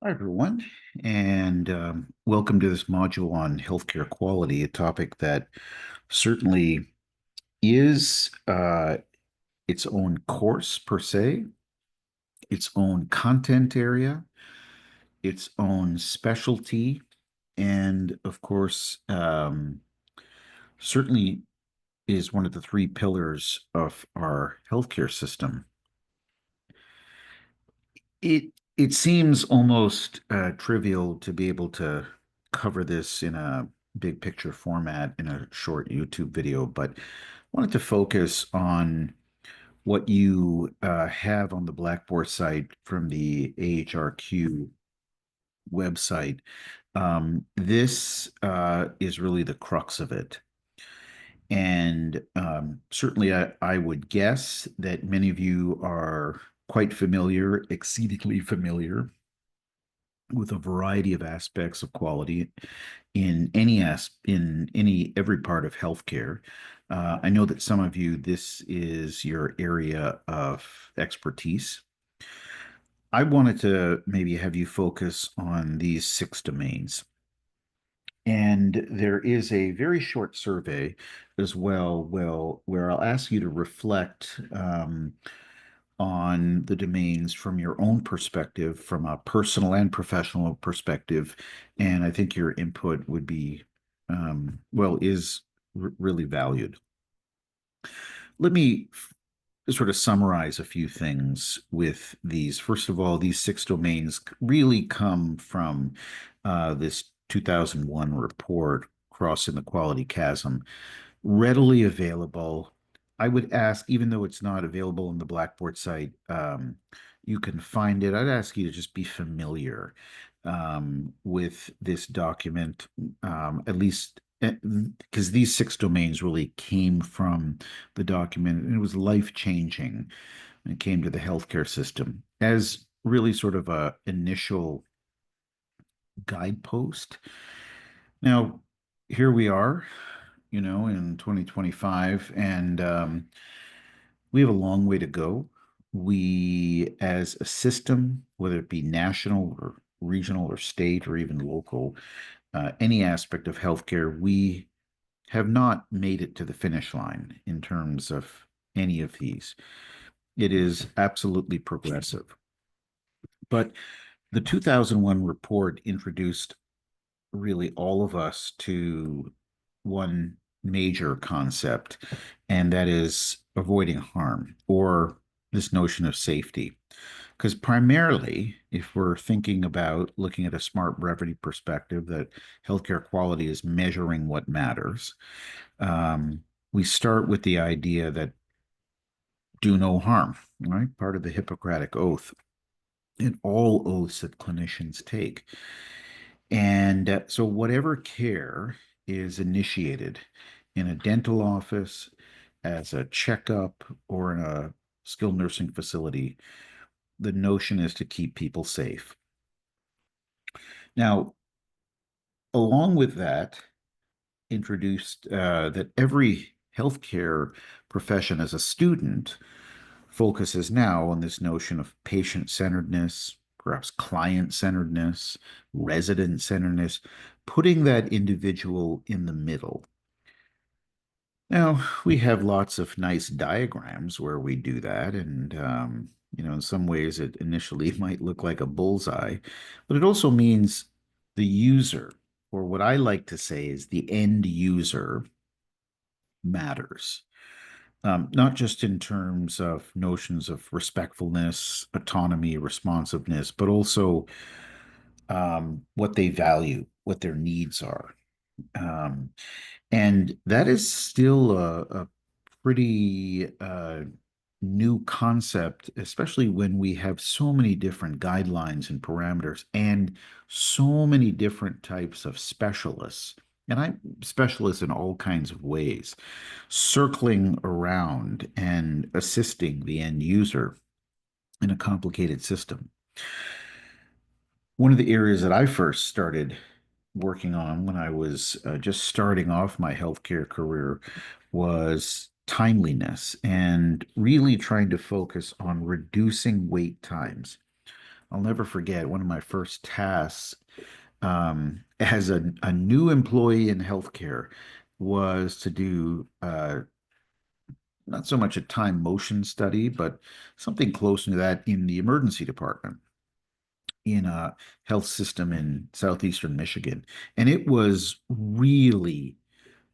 Hi, everyone, and welcome to this module on healthcare quality, a topic that certainly is its own course per se, its own content area, its own specialty, and of course, certainly is one of the three pillars of our healthcare system. It seems almost trivial to be able to cover this in a big picture format in a short YouTube video, but I wanted to focus on what you have on the Blackboard site from the AHRQ website. This is really the crux of it. And certainly, I would guess that many of you are quite familiar, exceedingly familiar with a variety of aspects of quality in every part of healthcare. I know that some of you, this is your area of expertise. I wanted to maybe have you focus on these six domains. And there is a very short survey as well, where I'll ask you to reflect on the domains from your own perspective, from a personal and professional perspective. And I think your input would be, is really valued. Let me sort of summarize a few things with these. First of all, these six domains really come from this 2001 report, Crossing the Quality Chasm, readily available. I would ask, even though it's not available on the Blackboard site, you can find it. I'd ask you to just be familiar with this document, at least because these six domains really came from the document, and it was life-changing when it came to the healthcare system as really sort of a initial guidepost. Now, here we are, in 2025, and we have a long way to go. We, as a system, whether it be national or regional or state or even local, any aspect of healthcare, we have not made it to the finish line in terms of any of these. It is absolutely progressive. But the 2001 report introduced really all of us to one major concept, and that is avoiding harm or this notion of safety. Because primarily, if we're thinking about looking at a smart brevity perspective, that healthcare quality is measuring what matters, we start with the idea that do no harm, right? Part of the Hippocratic Oath and all oaths that clinicians take. And so, whatever care is initiated in a dental office, as a checkup, or in a skilled nursing facility, the notion is to keep people safe. Now, along with that, introduced that every healthcare profession as a student focuses now on this notion of patient centeredness, perhaps client centeredness, resident centeredness, putting that individual in the middle. Now, we have lots of nice diagrams where we do that, and in some ways it initially might look like a bullseye, but it also means the user, or what I like to say is the end user, matters. Not just in terms of notions of respectfulness, autonomy, responsiveness, but also what they value, what their needs are. Um, and that is still a pretty new concept, especially when we have so many different guidelines and parameters and so many different types of specialists. And I'm specialists in all kinds of ways, circling around and assisting the end user in a complicated system. One of the areas that I first started working on when I was just starting off my healthcare career was timeliness and really trying to focus on reducing wait times. I'll never forget one of my first tasks as a new employee in healthcare was to do not so much a time motion study, but something close to that in the emergency department in a health system in southeastern Michigan. And it was really,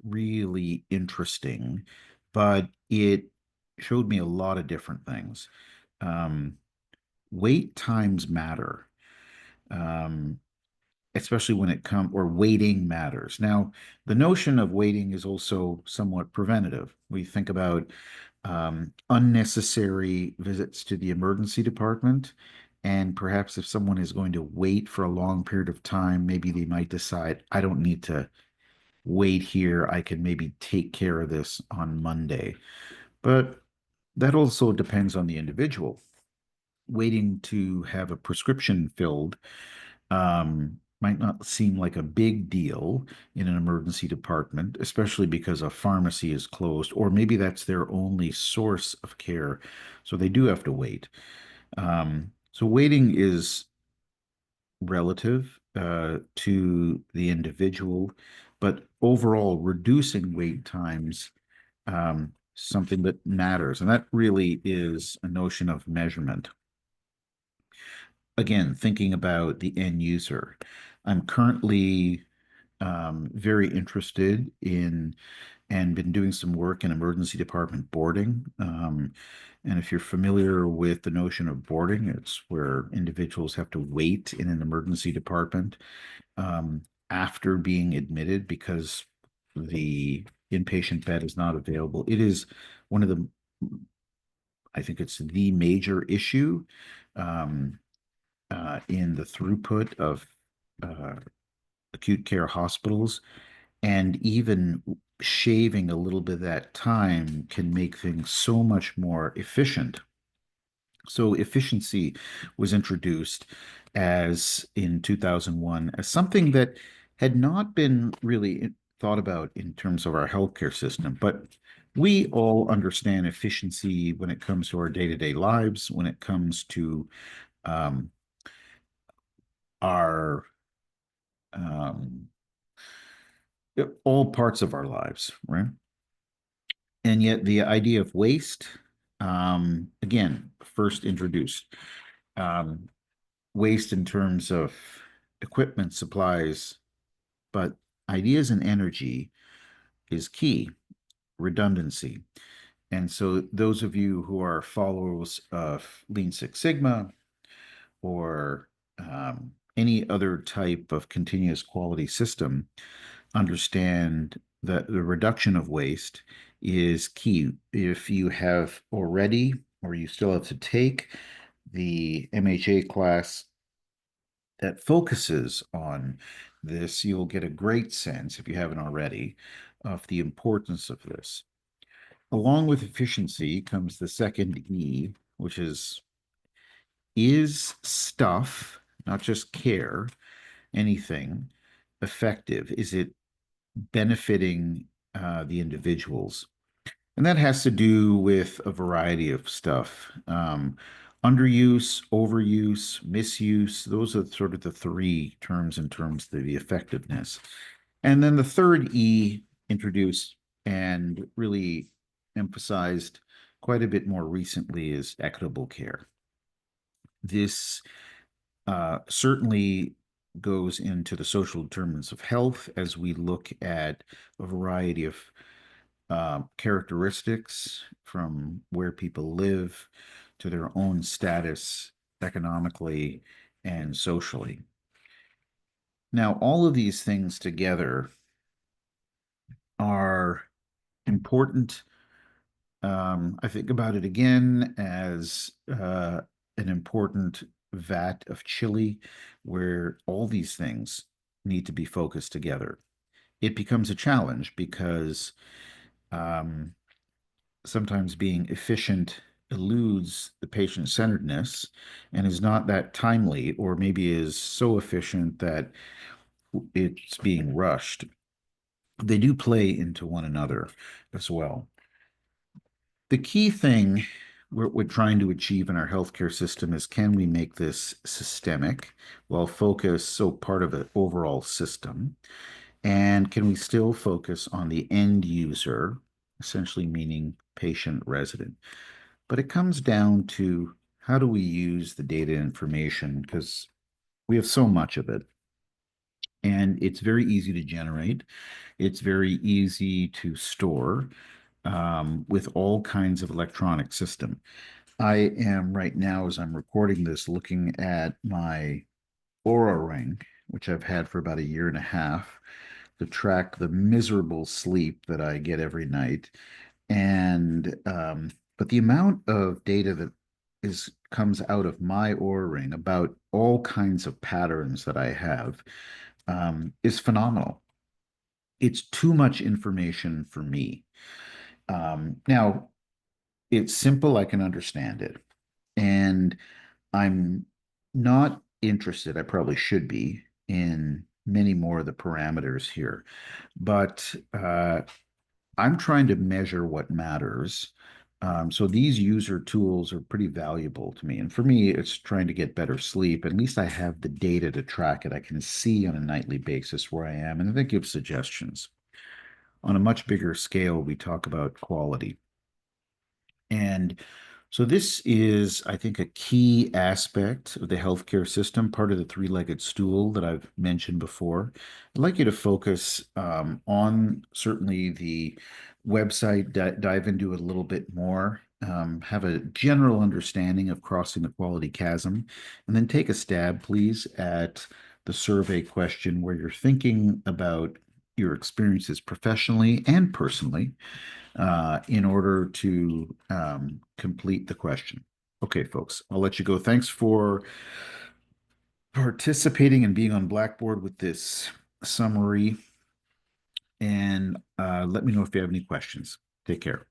really interesting, but it showed me a lot of different things. Um, Wait times matter. Um, Especially when it comes or waiting matters. Now, the notion of waiting is also somewhat preventative. We think about unnecessary visits to the emergency department, and perhaps if someone is going to wait for a long period of time, maybe they might decide, I don't need to wait here. I can maybe take care of this on Monday. But that also depends on the individual. Waiting to have a prescription filled might not seem like a big deal in an emergency department, especially because a pharmacy is closed, or maybe that's their only source of care. So they do have to wait. So waiting is relative to the individual, but overall, reducing wait times something that matters. And that really is a notion of measurement. Again, thinking about the end user, I'm currently very interested in and been doing some work in emergency department boarding. And if you're familiar with the notion of boarding, it's where individuals have to wait in an emergency department um, after being admitted because the inpatient bed is not available. It is one of the, I think it's the major issue um, in the throughput of uh, acute care hospitals. And even shaving a little bit of that time can make things so much more efficient. So efficiency was introduced as in 2001 as something that had not been really thought about in terms of our healthcare system, but we all understand efficiency when it comes to our day-to-day lives, when it comes to um, our um, all parts of our lives, right? And yet the idea of waste, again, first introduced. Um, Waste in terms of equipment, supplies, but ideas and energy is key, redundancy. And so those of you who are followers of Lean Six Sigma or any other type of continuous quality system understand that the reduction of waste is key. If you have already, or you still have to take the MHA class that focuses on this, you'll get a great sense, if you haven't already, of the importance of this. Along with efficiency comes the second E, which is stuff, not just care, anything effective? Is it benefiting the individuals? And that has to do with a variety of stuff. Underuse, overuse, misuse, those are sort of the three terms in terms of the effectiveness. And then the third E introduced and really emphasized quite a bit more recently is equitable care. This certainly goes into the social determinants of health as we look at a variety of characteristics from where people live to their own status economically and socially. Now, all of these things together are important. I think about it again as an important vat of chili where all these things need to be focused together. It becomes a challenge because um, sometimes being efficient eludes the patient centeredness and is not that timely, or maybe is so efficient that it's being rushed. They do play into one another as well. The key thing we're trying to achieve in our healthcare system is, can we make this systemic while focus so part of an overall system? And can we still focus on the end user, essentially meaning patient resident? But it comes down to, how do we use the data information? Because we have so much of it, and it's very easy to generate. It's very easy to store with all kinds of electronic system. I am right now, as I'm recording this, looking at my Aura ring, which I've had for about a year and a half, to track the miserable sleep that I get every night. And but the amount of data that is comes out of my Aura ring about all kinds of patterns that I have is phenomenal. It's too much information for me. Now, it's simple, I can understand it. And I'm not interested, I probably should be, in many more of the parameters here. But I'm trying to measure what matters. So these user tools are pretty valuable to me. And for me, it's trying to get better sleep. At least I have the data to track it. I can see on a nightly basis where I am, and then give suggestions. On a much bigger scale, we talk about quality. And so this is, I think, a key aspect of the healthcare system, part of the three-legged stool that I've mentioned before. I'd like you to focus on certainly the website, dive into it a little bit more, have a general understanding of crossing the quality chasm, and then take a stab, please, at the survey question where you're thinking about your experiences professionally and personally in order to complete the question. Okay, folks, I'll let you go. Thanks for participating and being on Blackboard with this summary. And let me know if you have any questions. Take care.